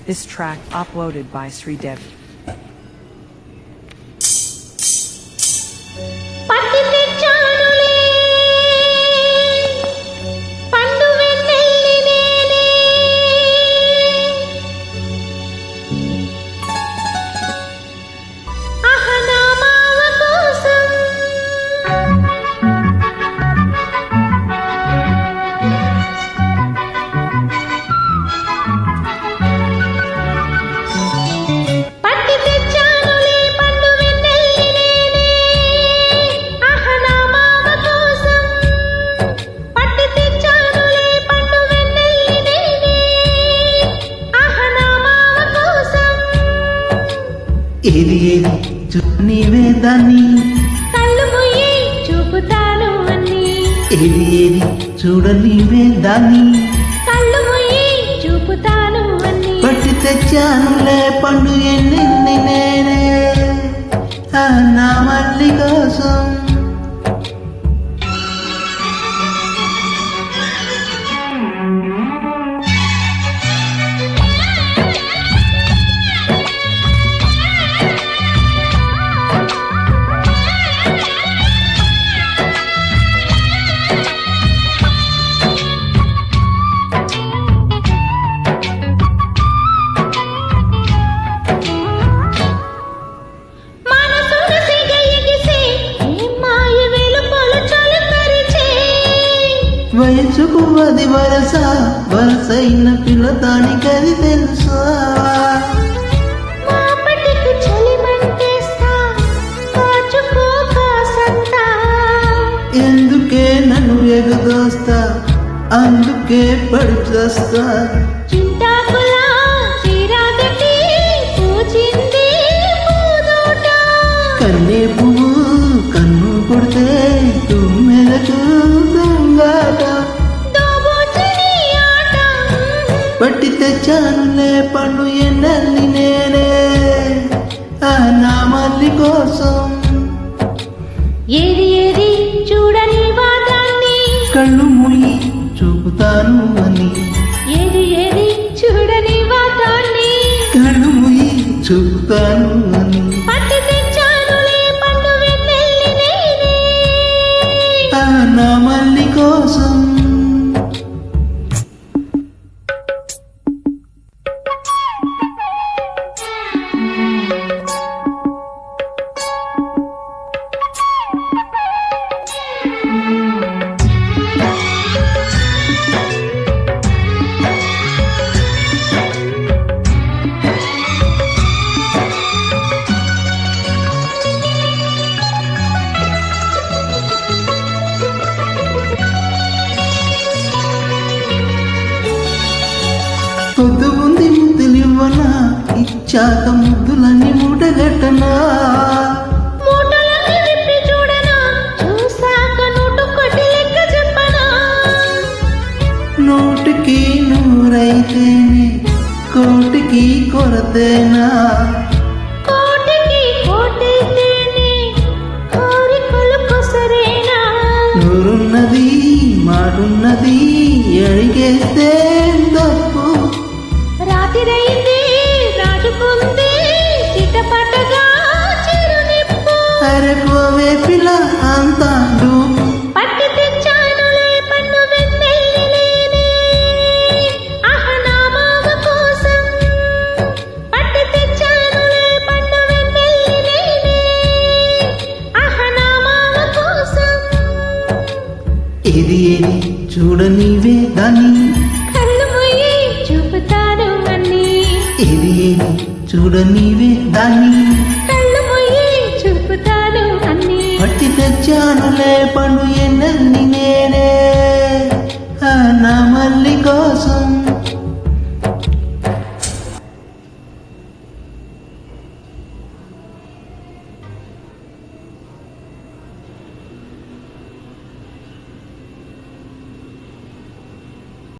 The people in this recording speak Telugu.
This track uploaded by Sri Devi. ఏది ఏది నీవే దాన్ని కళ్ళు మూయి చూపుతాను అన్ని ఏది ఏది చూడ నీవే దాన్ని కళ్ళు మూయి చూపుతాను అన్ని పట్టి తెచ్చానులే పండు ఎన్ని నేనే నా మల్లి కోసం వయసుకు అది వరస వరసైన పిల్ల దానికది తెలుసా ఎందుకే నన్ను ఎగదోస్తా అందుకే పడి చేస్తా కన్నే పువ్వు కన్ను కొడితే తుమ్మెదకు దొంగాట పట్టి తెచ్చానులే పండు ఎన్నెల్ని నేనే నా మల్లి కోసం ఏది ఏది చూడని వాదాన్ని కళ్ళు మూయి చూపుతాను అని ఏది ఏది చూడని వాదాన్ని కళ్ళు మూయి చూపుతాను అని పట్టి తెచ్చానులే పండు వెన్నెల్లి నేనే నా మల్లి కోసం పొద్దు ఉంది ముద్దులివ్వనా ఇచ్చాక ముద్దులన్నీ మూటగట్టనా మూటలన్నీ విప్పి చూడనా చూసాక నోటు కొట్టి లెక్క చెప్పనా నోటికి నూరైతేనే కోటికి కొరతేనా కోటికి కోటైతేనే కోరికలు కొసరేనా నూరున్నది మాటున్నది అడిగేస్తే తప్పు రాత్రైంది రాజుకుంది చిటపటగా చిరునిప్పు అరే పోవే పిల్ల అంతా డూపు పట్టి తెచ్చానులే పండు వెన్నెల్లి నేనే నా మామ కోసం పట్టి తెచ్చానులే పండు వెన్నెల్లి నేనే నా మామ కోసం ఏది ఏది చూడ నీవే దాన్ని కళ్ళు మూయి చూపుతాను అన్ని ఏది ఏది చూడ నీవే దాన్ని కళ్ళు మూయి చూపుతాను అన్ని పట్టి తెచ్చానులే పండు ఎన్నెల్ని